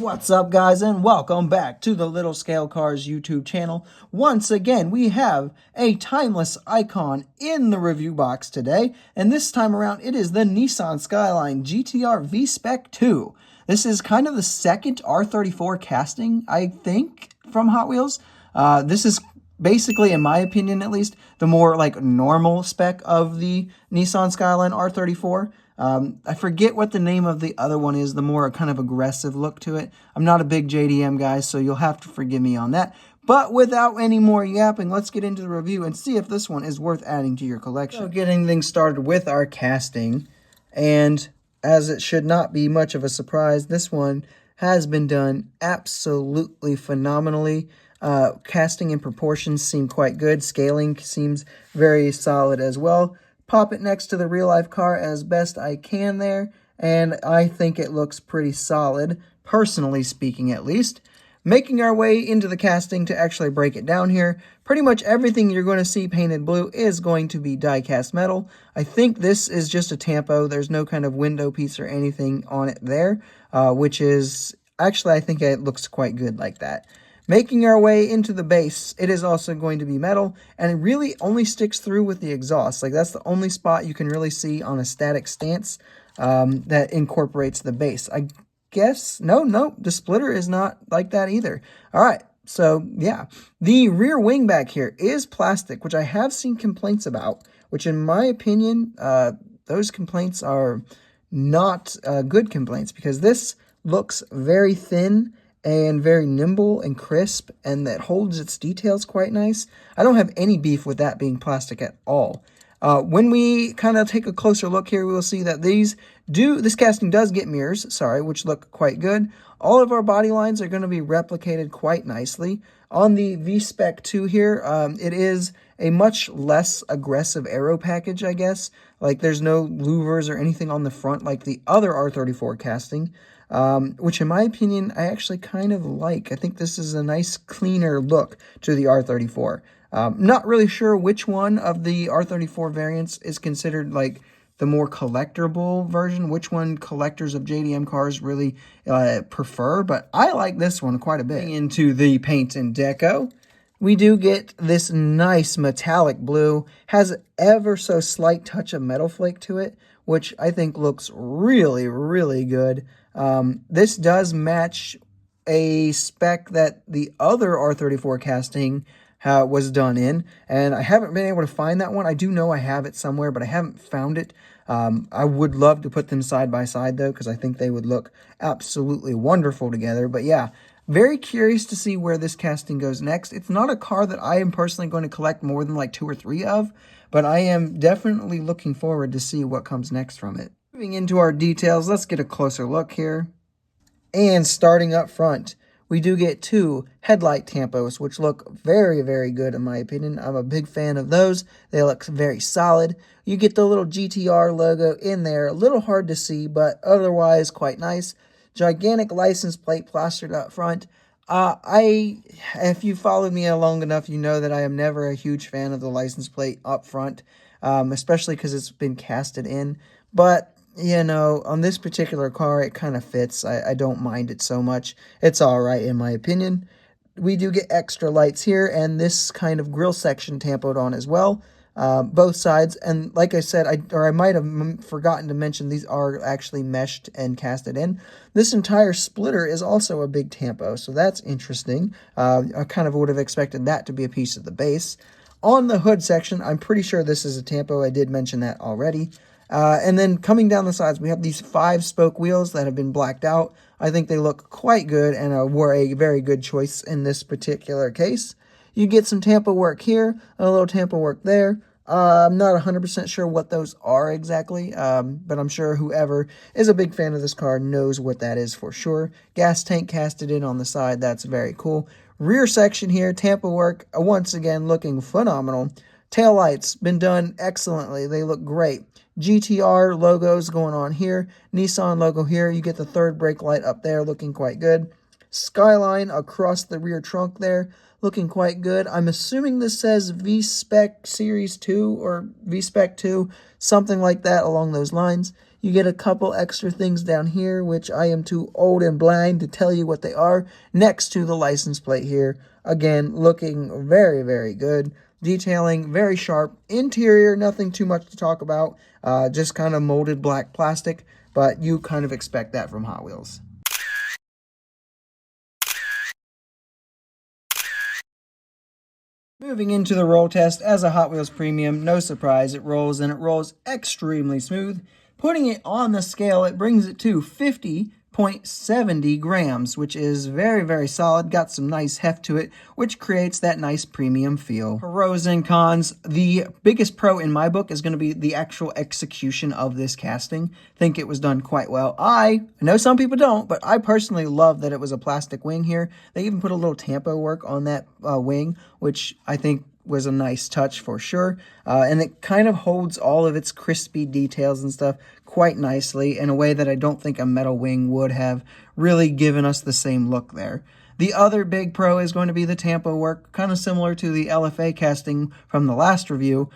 What's up, guys, and welcome back to the Little Scale Cars YouTube channel. Once again, we have a timeless icon in the review box today, and this time around it is the Nissan Skyline GTR V-Spec 2. This is kind of the second R34 casting, I think, from Hot Wheels. This is basically, in my opinion at least, the more like normal spec of the Nissan Skyline R34. I forget what the name of the other one is, the more kind of aggressive look to it. I'm not a big JDM guy, so you'll have to forgive me on that. But without any more yapping, let's get into the review and see if this one is worth adding to your collection. So getting things started with our casting, and as it should not be much of a surprise, this one has been done absolutely phenomenally. Casting and proportions seem quite good. Scaling seems very solid as well. Pop it next to the real-life car as best I can there, and I think it looks pretty solid, personally speaking at least. Making our way into the casting to actually break it down here, pretty much everything you're going to see painted blue is going to be die-cast metal. I think this is just a tampo. There's no kind of window piece or anything on it there, which is, actually I think it looks quite good like that. Making our way into the base, it is also going to be metal, and it really only sticks through with the exhaust. Like, that's the only spot you can really see on a static stance that incorporates the base. I guess, no, the splitter is not like that either. All right, so yeah. The rear wing back here is plastic, which I have seen complaints about, which in my opinion, those complaints are not good complaints, because this looks very thin and very nimble and crisp, and that holds its details quite nice. I don't have any beef with that being plastic at all. When we kind of take a closer look here, we will see that this casting does get mirrors, which look quite good. All of our body lines are going to be replicated quite nicely. On the V-Spec 2 here, it is a much less aggressive aero package, I guess. Like, there's no louvers or anything on the front like the other R34 casting. Which in my opinion, I actually kind of like. I think this is a nice, cleaner look to the R34. Not really sure which one of the R34 variants is considered like the more collectible version, which one collectors of JDM cars really prefer, but I like this one quite a bit. Into the paint and deco, we do get this nice metallic blue, has ever so slight touch of metal flake to it, which I think looks really, really good. This does match a spec that the other R34 casting was done in, and I haven't been able to find that one. I do know I have it somewhere, but I haven't found it. I would love to put them side by side, though, because I think they would look absolutely wonderful together. But yeah, very curious to see where this casting goes next. It's not a car that I am personally going to collect more than like 2 or 3 of, but I am definitely looking forward to see what comes next from it. Moving into our details, let's get a closer look here. And starting up front, we do get 2 headlight tampos, which look very, very good in my opinion. I'm a big fan of those. They look very solid. You get the little GTR logo in there. A little hard to see, but otherwise quite nice. Gigantic license plate plastered up front. If you followed me long enough, you know that I am never a huge fan of the license plate up front, especially because it's been casted in. But you know, on this particular car, it kind of fits. I don't mind it so much. It's all right, in my opinion. We do get extra lights here, and this kind of grille section tampoed on as well, both sides. And like I said, I might have forgotten to mention, these are actually meshed and casted in. This entire splitter is also a big tampo, so that's interesting. I kind of would have expected that to be a piece of the base. On the hood section, I'm pretty sure this is a tampo. I did mention that already. And then coming down the sides, we have these 5-spoke wheels that have been blacked out. I think they look quite good and were a very good choice in this particular case. You get some tampo work here, a little tampo work there. I'm not 100% sure what those are exactly, but I'm sure whoever is a big fan of this car knows what that is for sure. Gas tank casted in on the side, that's very cool. Rear section here, tampo work, once again looking phenomenal. Tail lights, been done excellently, they look great. GTR logos going on here, Nissan logo here. You get the third brake light up there looking quite good. Skyline across the rear trunk there looking quite good. I'm assuming this says V-Spec Series 2 or V-Spec 2, something like that along those lines. You get a couple extra things down here, which I am too old and blind to tell you what they are, next to the license plate here. Again, looking very, very good. Detailing very sharp. Interior, nothing too much to talk about. Just kind of molded black plastic, but you kind of expect that from Hot Wheels. Moving into the roll test, as a Hot Wheels Premium, no surprise, it rolls, and it rolls extremely smooth. Putting it on the scale, it brings it to 50.70 grams, which is very, very solid. Got some nice heft to it, which creates that nice premium feel. Pros and cons, the biggest pro in my book is going to be the actual execution of this casting. Think it was done quite well. I know some people don't, but I personally love that it was a plastic wing here. They even put a little tampo work on that wing, which I think was a nice touch for sure. And it kind of holds all of its crispy details and stuff quite nicely in a way that I don't think a metal wing would have really given us the same look there. The other big pro is going to be the tampo work, kind of similar to the LFA casting from the last review.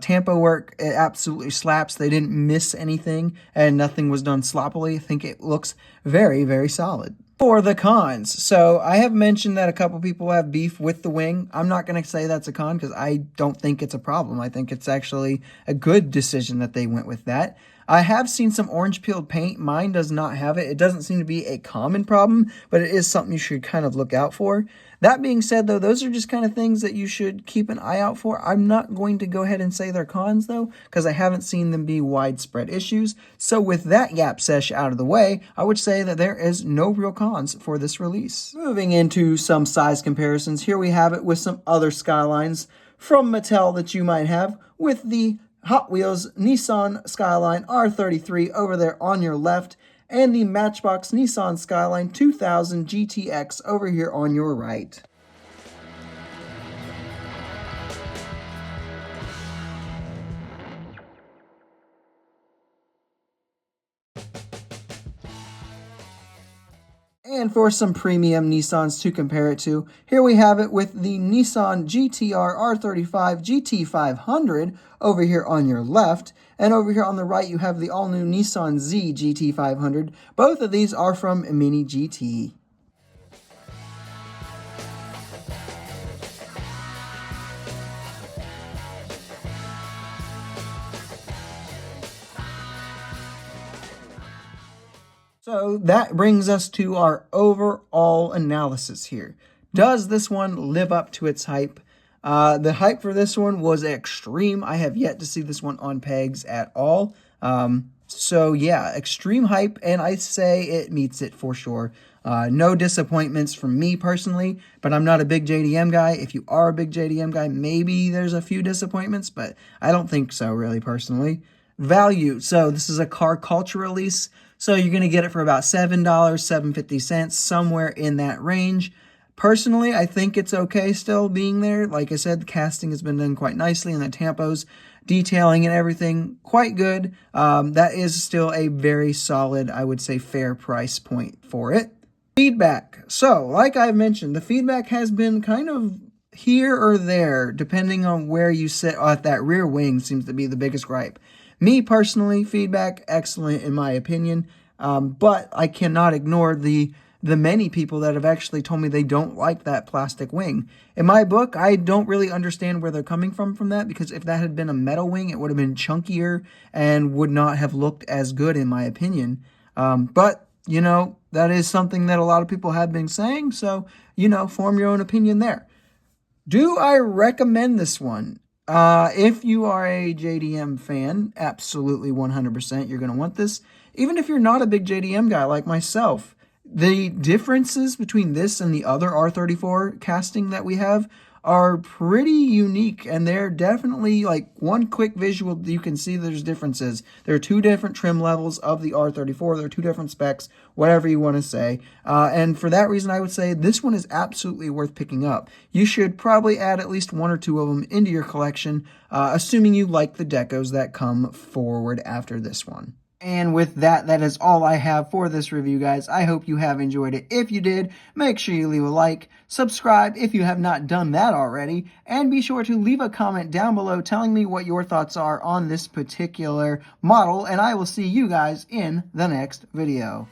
Tampo work, it absolutely slaps. They didn't miss anything, and nothing was done sloppily. I think it looks very, very solid. For the cons, so I have mentioned that a couple people have beef with the wing. I'm not going to say that's a con because I don't think it's a problem. I think it's actually a good decision that they went with that. I have seen some orange peeled paint. Mine does not have it. It doesn't seem to be a common problem, but it is something you should kind of look out for. That being said, though, those are just kind of things that you should keep an eye out for. I'm not going to go ahead and say they're cons, though, because I haven't seen them be widespread issues. So with that yap sesh out of the way, I would say that there is no real cons for this release. Moving into some size comparisons, here we have it with some other Skylines from Mattel that you might have, with the Hot Wheels Nissan Skyline R33 over there on your left, and the Matchbox Nissan Skyline 2000 GTX over here on your right. And for some premium Nissans to compare it to, here we have it with the Nissan GTR R35 GT500 over here on your left. And over here on the right, you have the all-new Nissan Z GT500. Both of these are from Mini GT. So that brings us to our overall analysis here. Does this one live up to its hype? The hype for this one was extreme. I have yet to see this one on pegs at all. So yeah, extreme hype, and I say it meets it for sure. No disappointments from me personally, but I'm not a big JDM guy. If you are a big JDM guy, maybe there's a few disappointments, but I don't think so really personally. Value. So this is a car culture release. So you're going to get it for about $7, $7.50, somewhere in that range. Personally, I think it's okay still being there. Like I said, the casting has been done quite nicely, and the tampos, detailing and everything, quite good. That is still a very solid, I would say, fair price point for it. Feedback. So, like I mentioned, the feedback has been kind of here or there, depending on where you sit. At that rear wing seems to be the biggest gripe. Me personally, feedback, excellent in my opinion, but I cannot ignore the many people that have actually told me they don't like that plastic wing. In my book, I don't really understand where they're coming from that, because if that had been a metal wing, it would have been chunkier and would not have looked as good in my opinion. But, you know, that is something that a lot of people have been saying, so, you know, form your own opinion there. Do I recommend this one? If you are a JDM fan, absolutely 100% you're going to want this. Even if you're not a big JDM guy like myself, the differences between this and the other R34 casting that we have are pretty unique, and they're definitely, like, one quick visual, you can see there's differences. There are two different trim levels of the R34. There are two different specs, whatever you want to say. And for that reason, I would say this one is absolutely worth picking up. You should probably add at least one or two of them into your collection, assuming you like the decos that come forward after this one. And with that, that is all I have for this review, guys. I hope you have enjoyed it. If you did, make sure you leave a like, subscribe if you have not done that already, and be sure to leave a comment down below telling me what your thoughts are on this particular model, and I will see you guys in the next video.